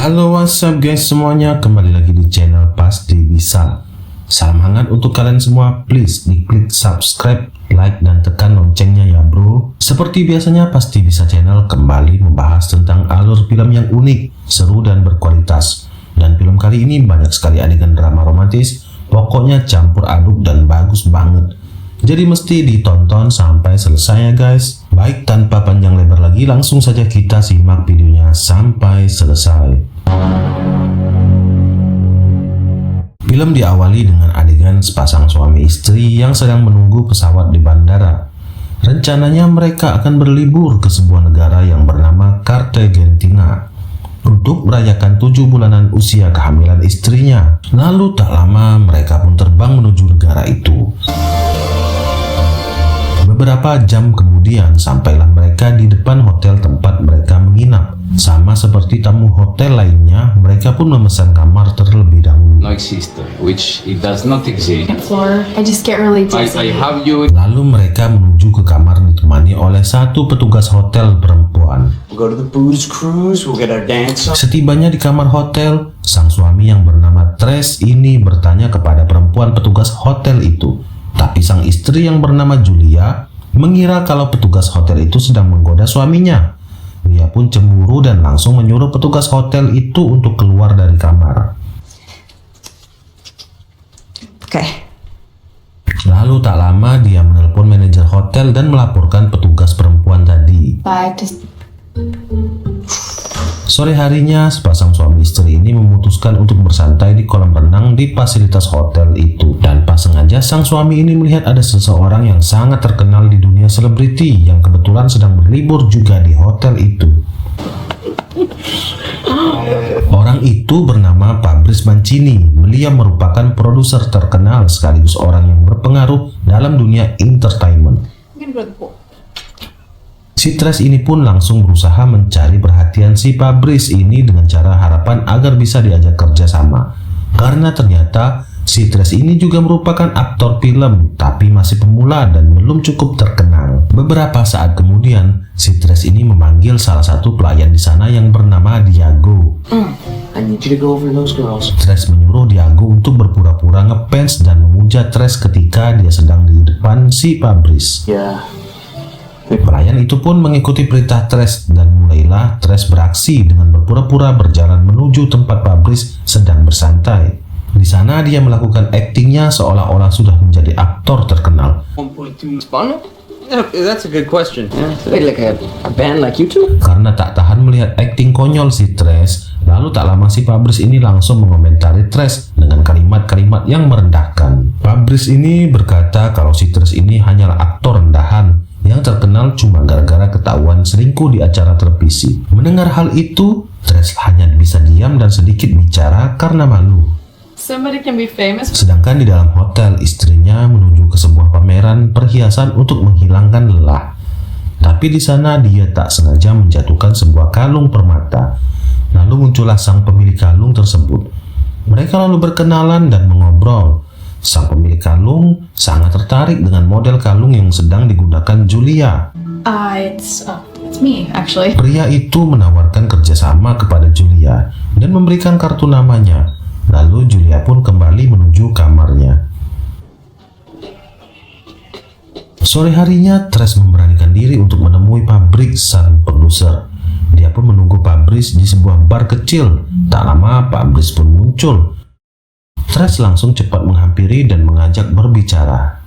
Halo, what's up guys semuanya, kembali lagi di channel Pasti Bisa. Salam hangat untuk kalian semua, please diklik subscribe, like, dan tekan loncengnya ya bro. Seperti biasanya Pasti Bisa channel kembali membahas tentang alur film yang unik, seru, dan berkualitas. Dan film kali ini banyak sekali adegan drama romantis, pokoknya campur aduk dan bagus banget. Jadi mesti ditonton sampai selesai ya guys. Baik, tanpa panjang lebar lagi, langsung saja kita simak videonya sampai selesai. Film diawali dengan adegan sepasang suami istri yang sedang menunggu pesawat di bandara. Rencananya mereka akan berlibur ke sebuah negara yang bernama Cartagena untuk merayakan 7 bulanan usia kehamilan istrinya. Lalu tak lama mereka pun terbang menuju negara itu. Beberapa jam kemudian sampailah mereka di depan hotel tempat mereka menginap. Sama seperti tamu hotel lainnya, mereka pun memesan kamar terlebih dahulu. No existe, which it does not exist. Floor. I just get really dizzy. I have you. Lalu mereka menuju ke kamar ditemani oleh satu petugas hotel perempuan. We'll go to the booze cruise, we'll get our dance on. Setibanya di kamar hotel, sang suami yang bernama Tres ini bertanya kepada perempuan petugas hotel itu. Tapi sang istri yang bernama Julia mengira kalau petugas hotel itu sedang menggoda suaminya. Dia pun cemburu dan langsung menyuruh petugas hotel itu untuk keluar dari kamar. Okay. Lalu tak lama dia menelpon manajer hotel dan melaporkan petugas perempuan tadi. Bye. Just Sore harinya, sepasang suami istri ini memutuskan untuk bersantai di kolam renang di fasilitas hotel itu. Tanpa sengaja, sang suami ini melihat ada seseorang yang sangat terkenal di dunia selebriti yang kebetulan sedang berlibur juga di hotel itu. Orang itu bernama Fabrice Mancini. Beliau merupakan produser terkenal sekaligus orang yang berpengaruh dalam dunia entertainment. I'm gonna go to the pool. Si Tres ini pun langsung berusaha mencari perhatian si Fabrice ini dengan cara harapan agar bisa diajak kerja sama. Karena ternyata si Tres ini juga merupakan aktor film, tapi masih pemula dan belum cukup terkenal. Beberapa saat kemudian, si Tres ini memanggil salah satu pelayan di sana yang bernama Diago. I need you to go over those girls. Tres menyuruh Diago untuk berpura-pura ngefans dan memuja Tres ketika dia sedang di depan si Fabrice. Yeah. Pelayan itu pun mengikuti perintah Tres dan mulailah Tres beraksi dengan berpura-pura berjalan menuju tempat Fabrice sedang bersantai. Di sana dia melakukan aktingnya seolah-olah sudah menjadi aktor terkenal. 1.2 Spano? That's a good question. Yeah. Wait, like a band like you two? Karena tak tahan melihat akting konyol si Tres, lalu tak lama si Fabrice ini langsung mengomentari Tres dengan kalimat-kalimat yang merendahkan. Fabrice ini berkata kalau si Tres ini hanyalah aktor rendahan yang terkenal cuma gara-gara ketahuan selingkuh di acara televisi. Mendengar hal itu, Tres hanya bisa diam dan sedikit bicara karena malu. Somebody can be famous. Sedangkan di dalam hotel, istrinya menuju ke sebuah pameran perhiasan untuk menghilangkan lelah. Tapi di sana dia tak sengaja menjatuhkan sebuah kalung permata. Lalu muncullah sang pemilik kalung tersebut. Mereka lalu berkenalan dan mengobrol. Sang pemilik kalung sangat tertarik dengan model kalung yang sedang digunakan Julia. It's me actually. Pria itu menawarkan kerjasama kepada Julia dan memberikan kartu namanya. Lalu Julia pun kembali menuju kamarnya. Sore harinya, Tres memberanikan diri untuk menemui Fabrice sang produser. Dia pun menunggu Fabrice di sebuah bar kecil. Tak lama Fabrice pun muncul. Tres langsung cepat menghampiri dan mengajak berbicara.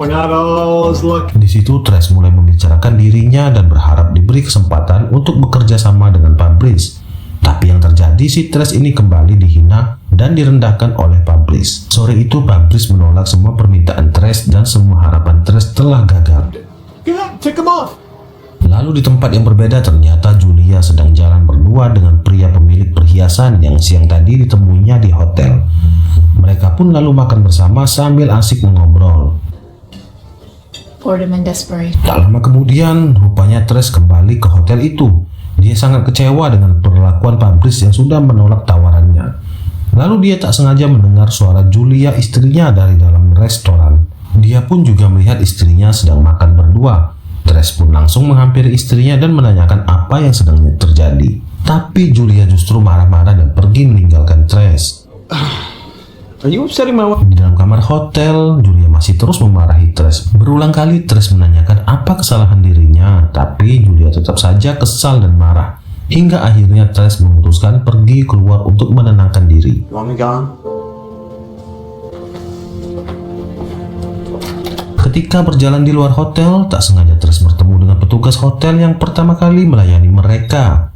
We're not always looking. Di situ Tres mulai membicarakan dirinya dan berharap diberi kesempatan untuk bekerja sama dengan Fabrice. Tapi yang terjadi, si Tres ini kembali dihina dan direndahkan oleh Fabrice. Sore itu Fabrice menolak semua permintaan Tres dan semua harapan Tres telah gagal. Yeah, take them off. Lalu di tempat yang berbeda ternyata Julia sedang jalan berdua dengan pria pemilik perhiasan yang siang tadi ditemuinya di hotel. Mereka pun lalu makan bersama sambil asik mengobrol. Boredom and desperation. Tak lama kemudian, rupanya Tres kembali ke hotel itu. Dia sangat kecewa dengan perlakuan Fabrice yang sudah menolak tawarannya. Lalu dia tak sengaja mendengar suara Julia, istrinya, dari dalam restoran. Dia pun juga melihat istrinya sedang makan berdua. Tres pun langsung menghampiri istrinya dan menanyakan apa yang sedang terjadi. Tapi Julia justru marah-marah dan pergi meninggalkan Trace. Are you upsetting my wife? Di dalam kamar hotel, Julia masih terus memarahi Trace. Berulang kali Trace menanyakan apa kesalahan dirinya, tapi Julia tetap saja kesal dan marah. Hingga akhirnya Trace memutuskan pergi keluar untuk menenangkan diri. You want me gone? Ketika berjalan di luar hotel, tak sengaja Trace bertemu dengan petugas hotel yang pertama kali melayani mereka.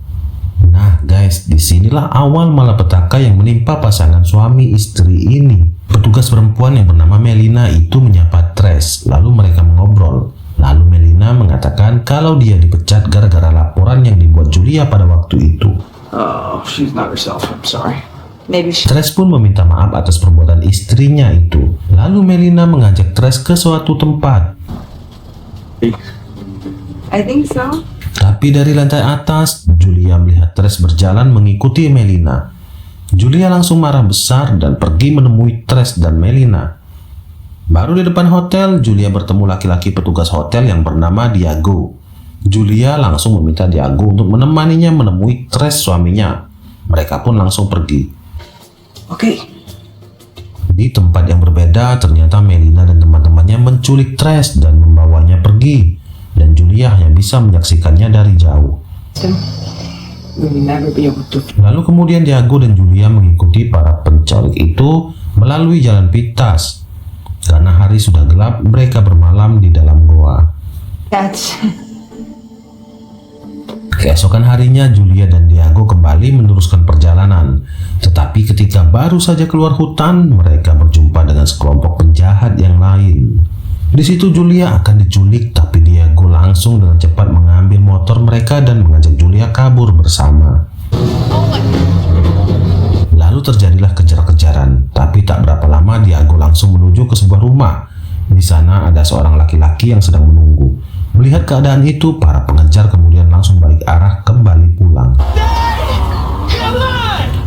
Nah guys, disinilah awal malapetaka yang menimpa pasangan suami istri ini. Petugas perempuan yang bernama Melina itu menyapa Trace, lalu mereka mengobrol. Lalu Melina mengatakan kalau dia dipecat gara-gara laporan yang dibuat Julia pada waktu itu. Oh, she's not herself. I'm sorry. Maybe she. Trace pun meminta maaf atas perbuatan istrinya itu. Lalu Melina mengajak Trace ke suatu tempat. I think so. Tapi dari lantai atas, Julia melihat Trace berjalan mengikuti Melina. Julia langsung marah besar dan pergi menemui Trace dan Melina. Baru di depan hotel, Julia bertemu laki-laki petugas hotel yang bernama Diago. Julia langsung meminta Diago untuk menemaninya menemui Trace suaminya. Mereka pun langsung pergi. Okay. Di tempat yang berbeda, ternyata Melina dan teman-temannya menculik Trace dan membawanya pergi. Dan Julia hanya bisa menyaksikannya dari jauh. We'll never be able to. Lalu kemudian Diago dan Julia mengikuti para penculik itu melalui jalan pintas. Karena hari sudah gelap, mereka bermalam di dalam goa. That's. Keesokan harinya, Julia dan Diago kembali meneruskan perjalanan. Tetapi ketika baru saja keluar hutan, mereka berjumpa dengan sekelompok penjahat yang lain. Di situ Julia akan diculik, tapi Diago langsung dengan cepat mengambil motor mereka dan mengajak Julia kabur bersama. Lalu terjadilah kejar-kejaran, tapi tak berapa lama Diago langsung menuju ke sebuah rumah. Di sana ada seorang laki-laki yang sedang menunggu. Melihat keadaan itu, para pengejar kemudian langsung balik arah kembali pulang.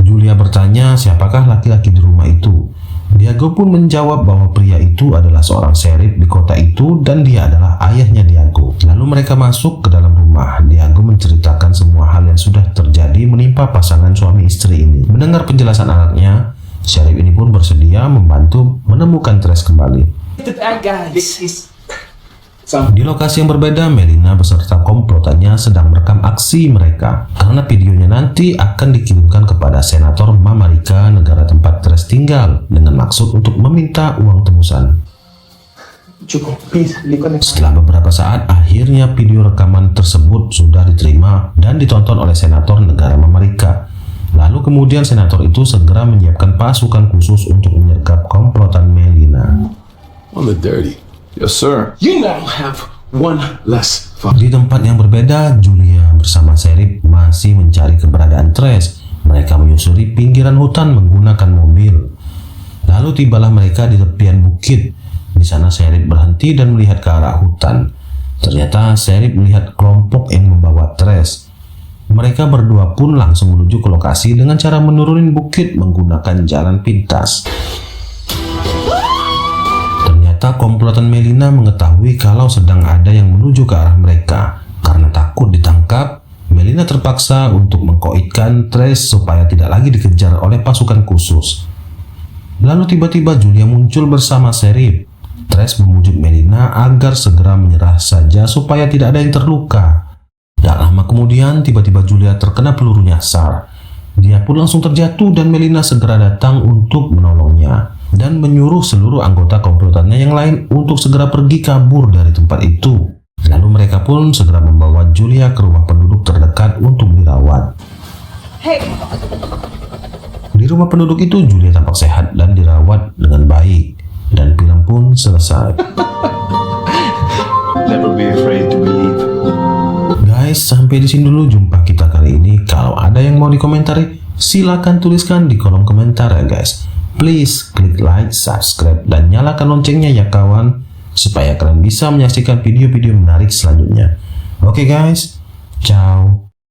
Julia bertanya siapakah laki-laki di rumah itu. Diago pun menjawab bahwa pria itu adalah seorang sheriff di kota itu dan dia adalah ayahnya Diago. Lalu mereka masuk ke dalam rumah. Diago menceritakan semua hal yang sudah terjadi menimpa pasangan suami istri ini. Mendengar penjelasan anaknya, sheriff ini pun bersedia membantu menemukan Trace kembali. The bad guys. Di lokasi yang berbeda, Melina beserta komplotannya sedang merekam aksi mereka. Karena videonya nanti akan dikirimkan kepada Senator Mamarika, negara tempat Trace tinggal, dengan maksud untuk meminta uang tebusan. Setelah beberapa saat, akhirnya video rekaman tersebut sudah diterima dan ditonton oleh Senator negara Mamarika. Lalu kemudian Senator itu segera menyiapkan pasukan khusus untuk menyergap komplotan Melina. On the dirty. Yes, sir. You now have one less fuck. Di tempat yang berbeda, Julia bersama sheriff masih mencari keberadaan Trace. Mereka menyusuri pinggiran hutan menggunakan mobil. Lalu tibalah mereka di tepian bukit. Di sana sheriff berhenti dan melihat ke arah hutan. Ternyata sheriff melihat kelompok yang membawa Trace. Mereka berdua pun langsung menuju ke lokasi dengan cara menurunin bukit menggunakan jalan pintas. Ternyata komplotan Melina mengetahui kalau sedang ada yang menuju ke arah mereka. Karena takut ditangkap, Melina terpaksa untuk mengkoitkan Trace supaya tidak lagi dikejar oleh pasukan khusus. Lalu tiba-tiba Julia muncul bersama sheriff. Trace memujuk Melina agar segera menyerah saja supaya tidak ada yang terluka. Tak lama kemudian, tiba-tiba Julia terkena peluru nyasar. Dia pun langsung terjatuh dan Melina segera datang untuk menolongnya dan menyuruh seluruh anggota komplotannya yang lain untuk segera pergi kabur dari tempat itu. Lalu mereka pun segera membawa Julia ke rumah penduduk terdekat untuk dirawat. Hey. Di rumah penduduk itu Julia tampak sehat dan dirawat dengan baik dan film pun selesai. Never be afraid to believe. Guys, sampai di sini dulu jumpa kita kali ini. Kalau ada yang mau dikomentari, silakan tuliskan di kolom komentar ya guys. Please klik like, subscribe, dan nyalakan loncengnya ya kawan, supaya kalian bisa menyaksikan video-video menarik selanjutnya. Oke guys, ciao.